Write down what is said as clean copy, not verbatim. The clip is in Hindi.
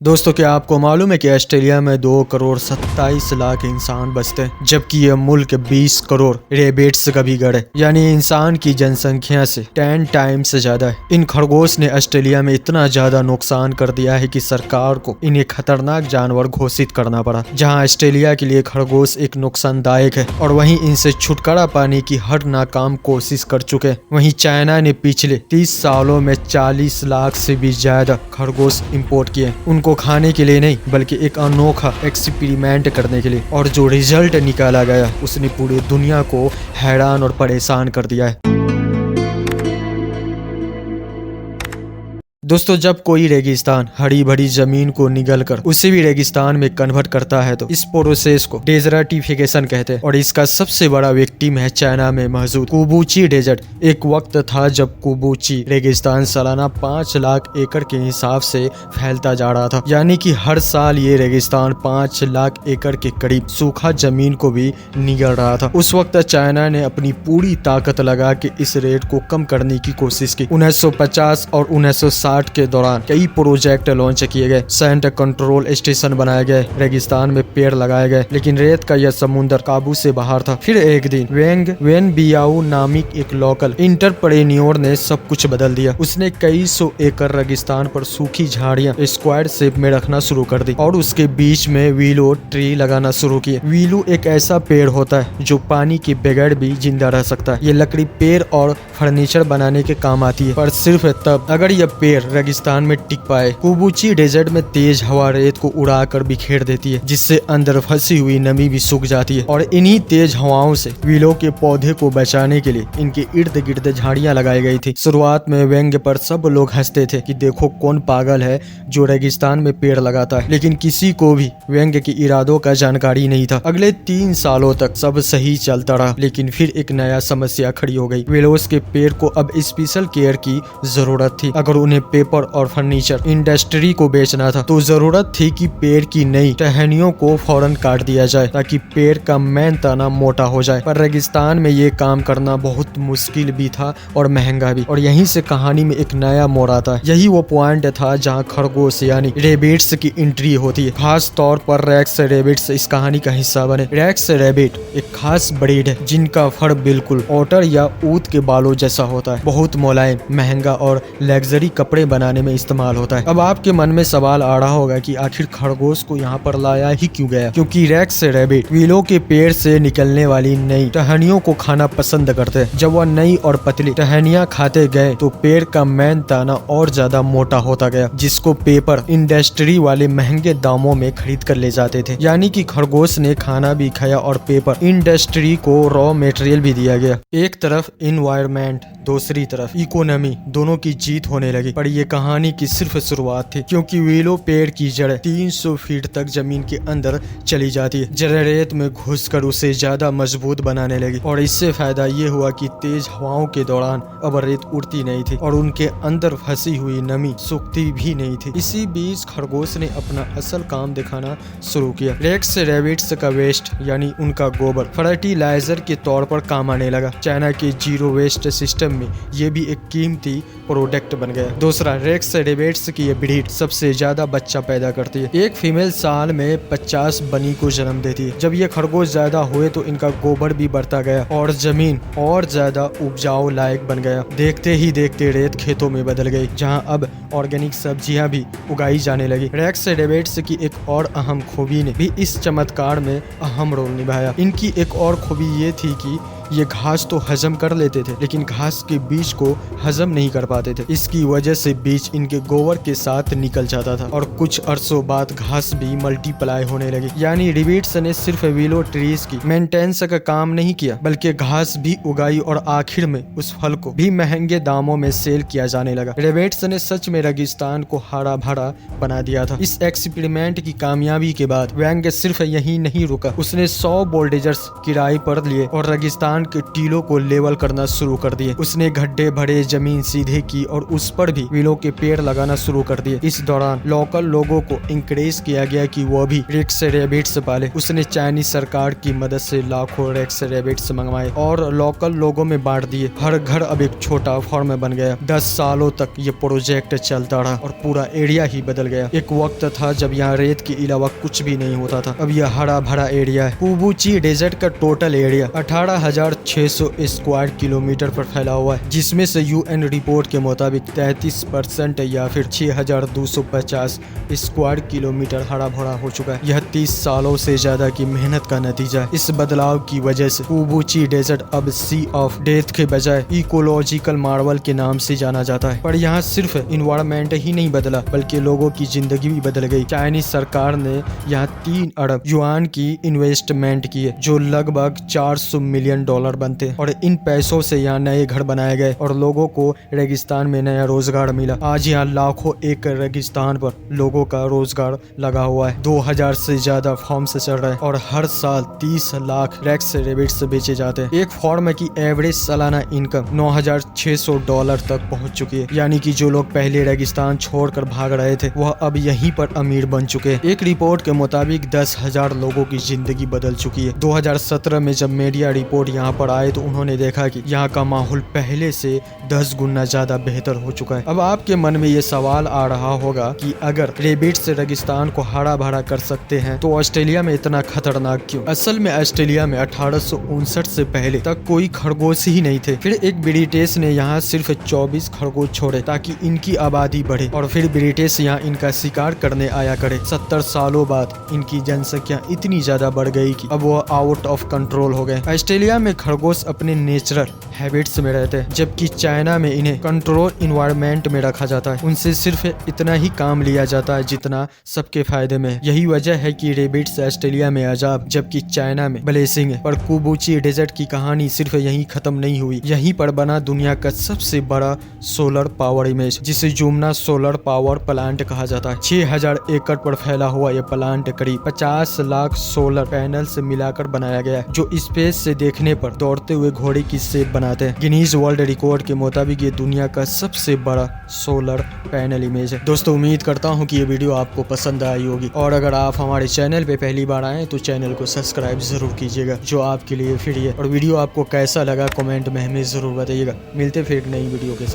दोस्तों, क्या आपको मालूम है कि ऑस्ट्रेलिया में 2 करोड़ 27 लाख इंसान बसते हैं, जबकि यह मुल्क 20 करोड़ रेबिट्स का भी गढ़ है, यानी इंसान की जनसंख्या से 10 टाइम्स से ज्यादा है। इन खरगोश ने ऑस्ट्रेलिया में इतना ज्यादा नुकसान कर दिया है कि सरकार को इन्हें खतरनाक जानवर घोषित करना पड़ा। जहां ऑस्ट्रेलिया के लिए खरगोश एक नुकसानदायक है और वहीं इनसे छुटकारा पाने की हर नाकाम कोशिश कर चुके हैं। वहीं चाइना ने पिछले 30 सालों में 40 लाख से भी ज्यादा खरगोश इंपोर्ट किए। उनको खाने के लिए नहीं, बल्कि एक अनोखा एक्सपेरिमेंट करने के लिए, और जो रिजल्ट निकाला गया उसने पूरी दुनिया को हैरान और परेशान कर दिया है। दोस्तों, जब कोई रेगिस्तान हरी भरी जमीन को निगलकर उसे भी रेगिस्तान में कन्वर्ट करता है तो इस प्रोसेस को डेजर्टिफिकेशन कहते हैं, और इसका सबसे बड़ा विक्टिम है चाइना में मौजूद कुबूची डेजर्ट। एक वक्त था जब कुबूची रेगिस्तान सालाना 5 लाख एकड़ के हिसाब से फैलता जा रहा था, यानी कि हर साल ये रेगिस्तान 5 लाख एकड़ के करीब सूखा जमीन को भी निगल रहा था। उस वक्त चाइना ने अपनी पूरी ताकत लगा के इस रेट को कम करने की कोशिश की। 1950 और 1960 के दौरान कई प्रोजेक्ट लॉन्च किए गए, सेंट कंट्रोल स्टेशन बनाए गए, रेगिस्तान में पेड़ लगाए गए, लेकिन रेत का यह समुद्र काबू से बाहर था। फिर एक दिन वेन बियाओ नामिक एक लोकल इंटरप्रेन्योर ने सब कुछ बदल दिया। उसने कई 100 एकड़ रेगिस्तान पर सूखी झाड़ियां स्क्वायर शेप में रखना शुरू कर दी और उसके बीच में विलो ट्री लगाना शुरू किए। विलो एक ऐसा पेड़ होता है जो पानी के बगैर भी जिंदा रह सकता है। ये लकड़ी पेड़ और फर्नीचर बनाने के काम आती है, पर सिर्फ तब अगर यह पेड़ रेगिस्तान में टिक पाए। कुबूची डेजर्ट में तेज हवा रेत को उड़ाकर बिखेर देती है, जिससे अंदर फंसी हुई नमी भी सूख जाती है, और इन्हीं तेज हवाओं से विलो के पौधे को बचाने के लिए इनके इर्द गिर्द झाड़ियां लगाई गई थी। शुरुआत में व्यंग्य पर सब लोग हंसते थे कि देखो कौन पागल है जो रेगिस्तान में पेड़ लगाता है, लेकिन किसी को भी व्यंग्य के इरादों का जानकारी नहीं था। अगले 3 सालों तक सब सही चलता रहा, लेकिन फिर एक नया समस्या खड़ी हो गई। विलोस के पेड़ को अब स्पेशल केयर की जरूरत थी। अगर उन्हें पेपर और फर्नीचर इंडस्ट्री को बेचना था तो जरूरत थी कि पेड़ की नई टहनियों को फौरन काट दिया जाए ताकि पेड़ का मेन तना मोटा हो जाए। पर रेगिस्तान में ये काम करना बहुत मुश्किल भी था और महंगा भी, और यहीं से कहानी में एक नया मोड़ आता है। यही वो पॉइंट था जहाँ खरगोश यानी रेबिट्स की एंट्री होती है। खास तौर पर रेक्स रेबिट्स इस कहानी का हिस्सा बने। रेक्स रेबिट एक खास ब्रीड है जिनका फर बिल्कुल ओटर या ऊंट के बालों जैसा होता है, बहुत मुलायम, महंगा और लग्जरी कपड़े बनाने में इस्तेमाल होता है। अब आपके मन में सवाल आ रहा होगा कि आखिर खरगोश को यहाँ पर लाया ही क्यों गया, क्योंकि रेक्स रेबिट विलो के पेड़ से निकलने वाली नई टहनियों को खाना पसंद करते हैं। जब वह नई और पतली टहनियां खाते गए तो पेड़ का मेन तना और ज्यादा मोटा होता गया, जिसको पेपर इंडस्ट्री वाले महंगे दामों में खरीद कर ले जाते थे। यानी कि खरगोश ने खाना भी खाया और पेपर इंडस्ट्री को रॉ मटेरियल भी दिया गया। एक तरफ इन्वायरमेंट, दूसरी तरफ इकोनॉमी, दोनों की जीत होने लगी। पर यह कहानी की सिर्फ शुरुआत थी, क्योंकि विलो पेड़ की जड़ 300 फीट तक जमीन के अंदर चली जाती है। जड़ रेत में घुसकर उसे ज्यादा मजबूत बनाने लगी, और इससे फायदा ये हुआ कि तेज हवाओं के दौरान अब रेत उड़ती नहीं थी और उनके अंदर फंसी हुई नमी सूखती भी नहीं थी। इसी बीच खरगोश ने अपना असल काम दिखाना शुरू किया। रेक्स रेबिट्स का वेस्ट यानी उनका गोबर फर्टिलाइजर के तौर पर काम आने लगा। चाइना के जीरो वेस्ट सिस्टम में ये भी एक कीमती प्रोडक्ट बन गया। दूसरा, रेक्स रेबिट्स की ये ब्रीड सबसे ज्यादा बच्चा पैदा करती है। एक फीमेल साल में 50 बनी को जन्म देती है। जब ये खरगोश ज्यादा हुए तो इनका गोबर भी बढ़ता गया और जमीन और ज्यादा उपजाऊ लायक बन गया। देखते ही देखते रेत खेतों में बदल गई, जहां अब ऑर्गेनिक सब्जियां भी उगाई जाने लगी। रेक्स रेबिट्स की एक और अहम खूबी ने भी इस चमत्कार में अहम रोल निभाया। इनकी एक और खूबी ये थी कि ये घास तो हजम कर लेते थे, लेकिन घास के बीज को हजम नहीं कर पाते थे। इसकी वजह से बीज इनके गोबर के साथ निकल जाता था और कुछ अरसों बाद घास भी मल्टीप्लाई होने लगी। यानी रेबिट्स ने सिर्फ विलो ट्रीज की मेंटेनेंस का काम नहीं किया, बल्कि घास भी उगाई और आखिर में उस फल को भी महंगे दामों में सेल किया जाने लगा। रेबिट्स ने सच में रेगिस्तान को हरा भरा बना दिया था। इस एक्सपेरिमेंट की कामयाबी के बाद वैंग सिर्फ यही नहीं रुका, उसने 100 बुलडोजर्स किराए पर लिए और रेगिस्तान रेगिस्तान के टीलों को लेवल करना शुरू कर दिए। उसने गड्ढे भरे, जमीन सीधे की और उस पर भी विलो के पेड़ लगाना शुरू कर दिए। इस दौरान लोकल लोगों को इंकरेज किया गया कि वो भी रेक्स रैबिट्स पाले। उसने चाइनीज सरकार की मदद से लाखों रेक्स रैबिट्स मंगवाए और लोकल लोगों में बांट दिए। हर घर अब एक छोटा फार्म बन गया। 10 सालों तक ये प्रोजेक्ट चलता रहा और पूरा एरिया ही बदल गया। एक वक्त था जब यहाँ रेत के अलावा कुछ भी नहीं होता था। अब यह हरा भरा एरिया है। कुबूची डेजर्ट का टोटल एरिया 18,600 स्क्वायर किलोमीटर पर फैला हुआ है, जिसमें से यूएन रिपोर्ट के मुताबिक 33% या फिर 6,250 स्क्वायर किलोमीटर हरा भरा हो चुका है। यह 30 सालों से ज्यादा की मेहनत का नतीजा है। इस बदलाव की वजह से कुबूची डेजर्ट अब सी ऑफ डेथ के बजाय इकोलॉजिकल मार्वल के नाम से जाना जाता है। पर यहाँ सिर्फ इन्वायरमेंट ही नहीं बदला, बल्कि लोगों की जिंदगी भी बदल गई। चाइनीज सरकार ने यहाँ 3 अरब युआन की इन्वेस्टमेंट की है, जो लगभग $400 मिलियन बनते हैं। और इन पैसों से यहाँ नए घर बनाए गए और लोगों को रेगिस्तान में नया रोजगार मिला। आज यहाँ लाखों एकड़ रेगिस्तान पर लोगों का रोजगार लगा हुआ है। 2000 से ज्यादा फार्म्स चल रहे हैं और हर साल 30 लाख रेक्स रैबिट्स बेचे जाते हैं। एक फार्म की एवरेज सालाना इनकम $9,600 तक पहुंच चुकी है। यानी कि जो लोग पहले रेगिस्तान छोड़कर भाग रहे थे वह अब यहीं पर अमीर बन चुके हैं। एक रिपोर्ट के मुताबिक 10,000 लोगों की जिंदगी बदल चुकी है। 2017 में जब मीडिया रिपोर्ट यहाँ पर आए तो उन्होंने देखा कि यहाँ का माहौल पहले से 10 गुना ज्यादा बेहतर हो चुका है। अब आपके मन में ये सवाल आ रहा होगा कि अगर रेबिट्स रेगिस्तान को हरा भरा कर सकते हैं तो ऑस्ट्रेलिया में इतना खतरनाक क्यों? असल में ऑस्ट्रेलिया में 1859 से पहले तक कोई खरगोश ही नहीं थे। फिर एक ब्रिटिश ने यहाँ सिर्फ 24 खरगोश छोड़े ताकि इनकी आबादी बढ़े और फिर ब्रिटिश यहाँ इनका शिकार करने आया करे। 70 सालों बाद इनकी जनसंख्या इतनी ज्यादा बढ़ गई कि अब वो आउट ऑफ कंट्रोल हो गए। ऑस्ट्रेलिया में खरगोश अपने नेचुरल हैबिट्स में रहते हैं, जबकि चाइना में इन्हें कंट्रोल इन्वायरमेंट में रखा जाता है। उनसे सिर्फ इतना ही काम लिया जाता है जितना सबके फायदे में है। यही वजह है कि रेबिट्स ऑस्ट्रेलिया में अजाब जबकि चाइना में ब्लेसिंग है। पर कुबूची डेजर्ट की कहानी सिर्फ यहीं खत्म नहीं हुई। यहीं पर बना दुनिया का सबसे बड़ा सोलर पावर इमेज, जिसे जुमना सोलर पावर प्लांट कहा जाता है। 6,000 एकड़ पर फैला हुआ यह प्लांट करीब 50 लाख सोलर पैनल से मिलाकर बनाया गया है, जो स्पेस से देखने पर दौड़ते हुए घोड़े की शेप बनाते हैं। गिनीज वर्ल्ड रिकॉर्ड के मुताबिक ये दुनिया का सबसे बड़ा सोलर पैनल इमेज है। दोस्तों, उम्मीद करता हूँ कि ये वीडियो आपको पसंद आई होगी और अगर आप हमारे चैनल पे पहली बार आए तो चैनल को सब्सक्राइब जरूर कीजिएगा, जो आपके लिए फ्री है। और वीडियो आपको कैसा लगा कमेंट में हमें जरूर बताइएगा। मिलते फिर एक नई वीडियो के साथ।